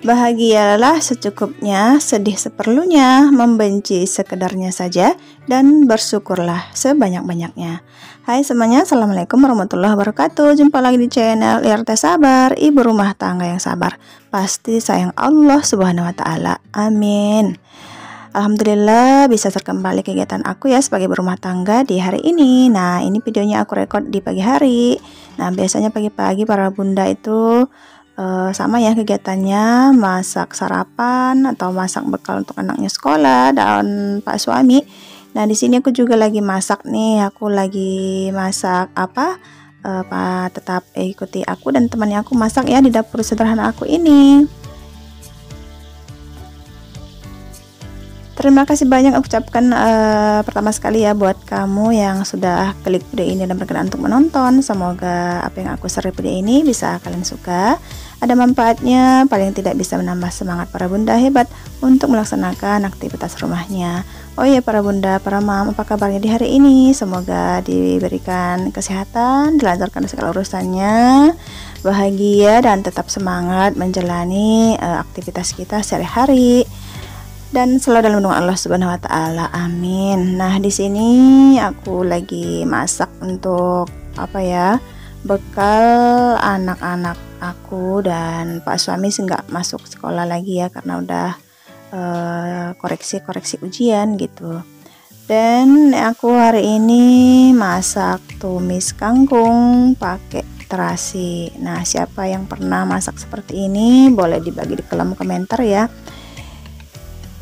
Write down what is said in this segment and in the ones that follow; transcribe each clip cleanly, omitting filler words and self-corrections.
Bahagialah secukupnya, sedih seperlunya, membenci sekedarnya saja, dan bersyukurlah sebanyak-banyaknya. Hai semuanya, Assalamualaikum warahmatullahi wabarakatuh. Jumpa lagi di channel IRT Sabar, ibu rumah tangga yang sabar. Pasti sayang Allah Subhanahu wa Ta'ala. Amin. Alhamdulillah bisa terkembali kegiatan aku ya sebagai berumah tangga di hari ini. Nah, ini videonya aku rekod di pagi hari. Nah, biasanya pagi-pagi para bunda itu sama ya kegiatannya, masak sarapan atau masak bekal untuk anaknya sekolah dan pak suami. Nah, di sini aku juga lagi masak nih. Aku lagi masak apa? Tetap ikuti aku dan temannya aku masak ya di dapur sederhana aku ini. Terima kasih banyak aku ucapkan pertama sekali ya buat kamu yang sudah klik video ini dan berkenan untuk menonton. Semoga apa yang aku share video ini bisa kalian suka, ada manfaatnya, paling tidak bisa menambah semangat para bunda hebat untuk melaksanakan aktivitas rumahnya. Oh iya para bunda, para mam, apa kabarnya di hari ini? Semoga diberikan kesehatan, dilancarkan segala urusannya, bahagia dan tetap semangat menjalani aktivitas kita sehari-hari. Dan selalu dalam lindungan Allah Subhanahu wa Ta'ala. Amin. Nah, di sini aku lagi masak untuk apa ya? Bekal anak-anak aku, dan pak suami sih nggak masuk sekolah lagi ya karena udah koreksi ujian gitu. Dan aku hari ini masak tumis kangkung pakai terasi. Nah, siapa yang pernah masak seperti ini boleh dibagi di kolom komentar ya.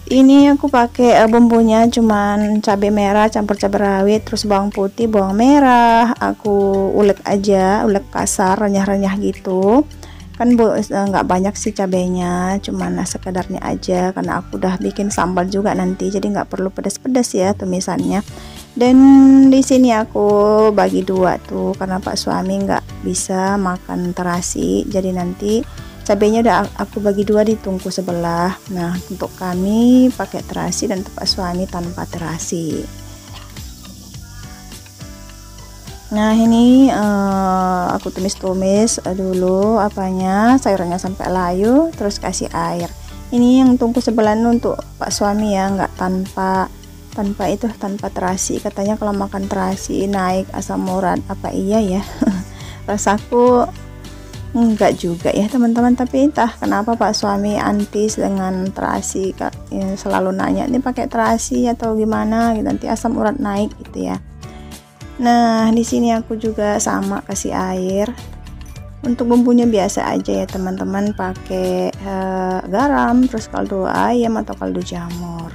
Ini aku pakai bumbunya cuman cabai merah campur cabai rawit, terus bawang putih, bawang merah. Aku ulek aja, ulek kasar, renyah-renyah gitu. Kan nggak banyak sih cabenya, cuman sekedarnya aja karena aku udah bikin sambal juga nanti, jadi nggak perlu pedas-pedas ya tumisannya. Dan di sini aku bagi dua tuh karena pak suami nggak bisa makan terasi, jadi nanti cabenya udah aku bagi dua di tungku sebelah. Nah, untuk kami pakai terasi dan untuk pak suami tanpa terasi. Nah, ini aku tumis-tumis dulu apanya, sayurannya sampai layu, terus kasih air. Ini yang tungku sebelah untuk pak suami ya, nggak tanpa terasi. Katanya kalau makan terasi naik asam urat, apa iya ya? Rasaku enggak juga ya teman-teman, tapi entah kenapa pak suami antis dengan terasi, selalu nanya ini pakai terasi atau gimana gitu, nanti asam urat naik gitu ya. Nah, di sini aku juga sama kasih air. Untuk bumbunya biasa aja ya teman-teman, pakai garam, terus kaldu ayam atau kaldu jamur.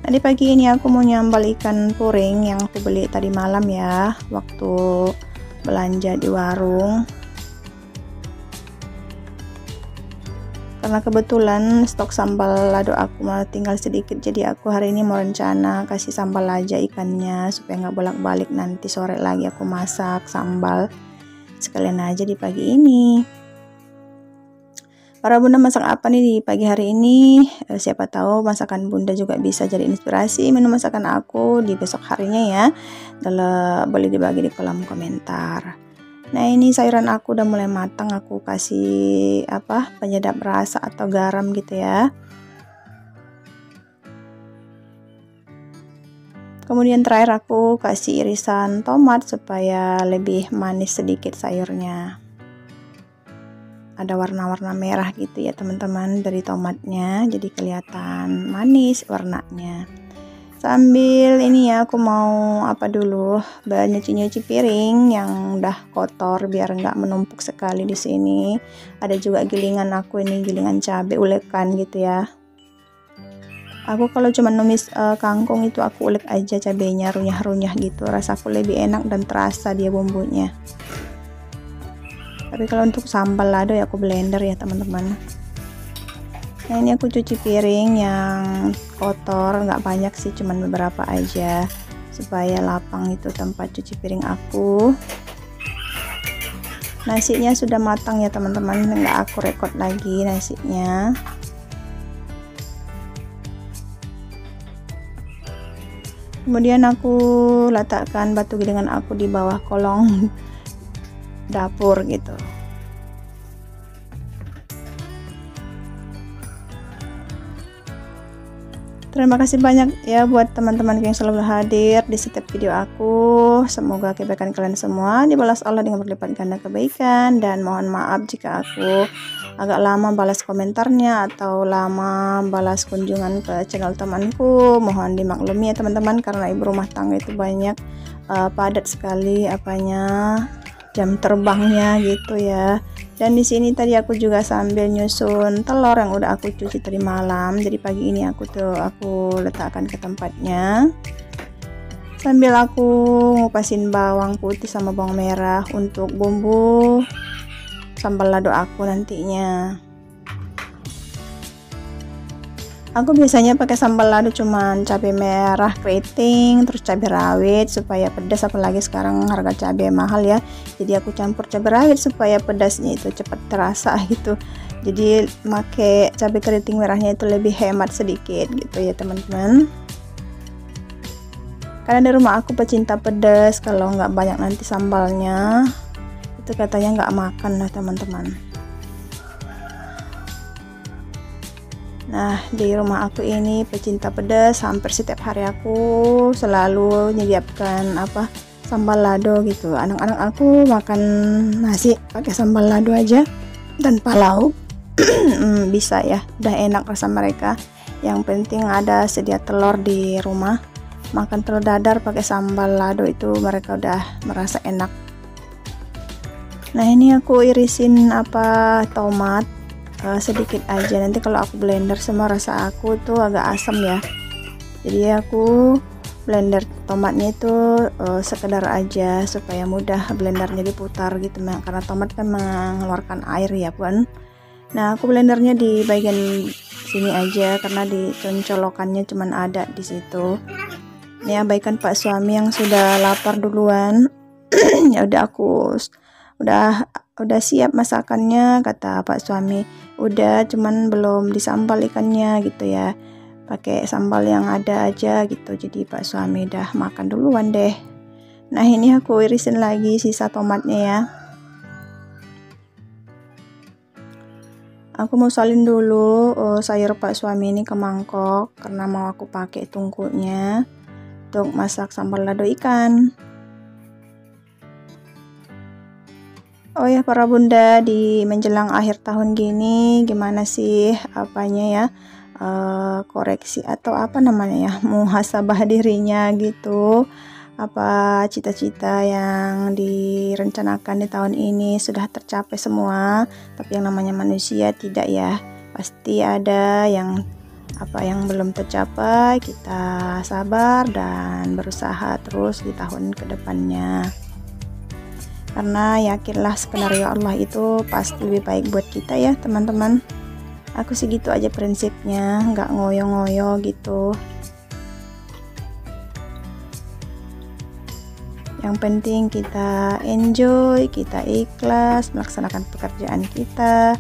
Nah, di pagi ini aku mau nyambal ikan puring yang aku beli tadi malam ya waktu belanja di warung. Karena kebetulan stok sambal lado aku tinggal sedikit, jadi aku hari ini mau rencana kasih sambal aja ikannya supaya nggak bolak-balik, nanti sore lagi aku masak sambal sekalian aja di pagi ini. Para bunda masak apa nih di pagi hari ini? Siapa tahu masakan bunda juga bisa jadi inspirasi menu masakan aku di besok harinya ya. Boleh dibagi di kolom komentar. Nah, ini sayuran aku udah mulai matang, aku kasih penyedap rasa atau garam gitu ya. Kemudian terakhir aku kasih irisan tomat supaya lebih manis sedikit sayurnya. Ada warna-warna merah gitu ya teman-teman dari tomatnya, jadi kelihatan manis warnanya. Sambil ini ya, aku mau dulu, nyuci piring yang udah kotor biar nggak menumpuk sekali di sini. Ada juga gilingan aku ini, gilingan cabai ulekan gitu ya. Aku kalau cuma numis kangkung itu aku ulek aja cabenya, runyah-runyah gitu, rasaku lebih enak dan terasa dia bumbunya. Tapi kalau untuk sambal lado ya aku blender ya teman-teman. Nah, ini aku cuci piring yang kotor, nggak banyak sih, cuman beberapa aja supaya lapang itu tempat cuci piring aku. Nasinya sudah matang ya teman-teman, nggak aku rekod lagi nasinya. Kemudian aku letakkan batu gilingan aku di bawah kolong dapur gitu. Terima kasih banyak ya buat teman-teman yang selalu hadir di setiap video aku. Semoga kebaikan kalian semua dibalas Allah dengan berlipat ganda kebaikan, dan mohon maaf jika aku agak lama balas komentarnya atau lama balas kunjungan ke channel temanku. Mohon dimaklumi ya teman-teman, karena ibu rumah tangga itu banyak padat sekali jam terbangnya gitu ya. Dan di sini tadi aku juga sambil nyusun telur yang udah aku cuci tadi malam. Jadi pagi ini aku letakkan ke tempatnya. Sambil aku ngupasin bawang putih sama bawang merah untuk bumbu sambal lado aku nantinya. Aku biasanya pakai sambal lado cuman cabai merah keriting, terus cabai rawit supaya pedas, apalagi sekarang harga cabai mahal ya. Jadi aku campur cabai rawit supaya pedasnya itu cepat terasa gitu. Jadi pakai cabai keriting merahnya itu lebih hemat sedikit gitu ya teman-teman. Karena di rumah aku pecinta pedas, kalau nggak banyak nanti sambalnya itu katanya nggak makan lah teman-teman. Nah, di rumah aku ini pecinta pedas, hampir setiap hari aku selalu menyiapkan sambal lado gitu. Anak-anak aku makan nasi pakai sambal lado aja tanpa lauk. Bisa ya, udah enak rasa mereka. Yang penting ada sedia telur di rumah. Makan telur dadar pakai sambal lado itu mereka udah merasa enak. Nah, ini aku irisin tomat sedikit aja, nanti kalau aku blender semua rasa aku tuh agak asam ya. Jadi aku blender tomatnya itu sekedar aja supaya mudah blendernya diputar gitu, karena tomat kan mengeluarkan air ya Puan. Nah, aku blendernya di bagian sini aja karena di colokannya cuman ada di situ. Ini abaikan Pak suami yang sudah lapar duluan. Ya udah udah siap masakannya, kata Pak suami. Udah, cuman belum disambal ikannya gitu ya, pakai sambal yang ada aja gitu. Jadi Pak suami udah makan duluan deh. Nah, ini aku irisin lagi sisa tomatnya ya. Aku mau salin dulu sayur Pak suami ini ke mangkok karena mau aku pakai tungkunya untuk masak sambal lado ikan. Oh ya para bunda, di menjelang akhir tahun gini gimana sih koreksi atau muhasabah dirinya gitu. Apa cita-cita yang direncanakan di tahun ini sudah tercapai semua? Tapi yang namanya manusia tidak ya, pasti ada yang belum tercapai. Kita sabar dan berusaha terus di tahun kedepannya. Karena yakinlah skenario Allah itu pasti lebih baik buat kita ya teman-teman. Aku sih gitu aja prinsipnya, nggak ngoyo-ngoyo gitu. Yang penting kita enjoy, kita ikhlas melaksanakan pekerjaan kita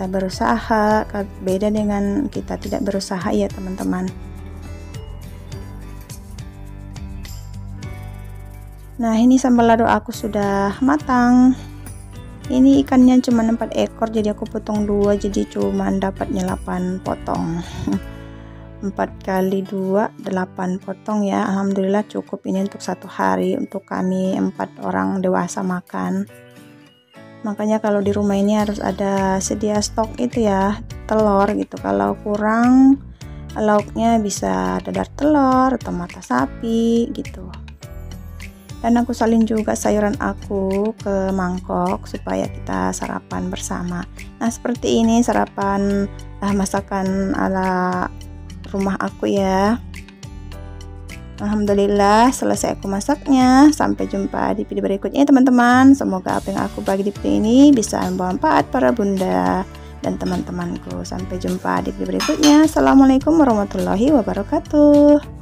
berusaha. Beda dengan kita tidak berusaha ya teman-teman. Nah, ini sambal lado aku sudah matang. Ini ikannya cuma 4 ekor, jadi aku potong 2, jadi cuma dapatnya 8 potong. 4 kali 2 8 potong ya. Alhamdulillah cukup ini untuk 1 hari untuk kami 4 orang dewasa makan. Makanya kalau di rumah ini harus ada sedia stok itu ya, telur gitu. Kalau kurang lauknya bisa dadar telur atau mata sapi gitu. Dan aku salin juga sayuran aku ke mangkok supaya kita sarapan bersama. Nah, seperti ini sarapan masakan ala rumah aku ya. Alhamdulillah selesai aku masaknya. Sampai jumpa di video berikutnya teman-teman. Semoga apa yang aku bagi di video ini bisa membawa manfaat para bunda dan teman-temanku. Sampai jumpa di video berikutnya. Assalamualaikum warahmatullahi wabarakatuh.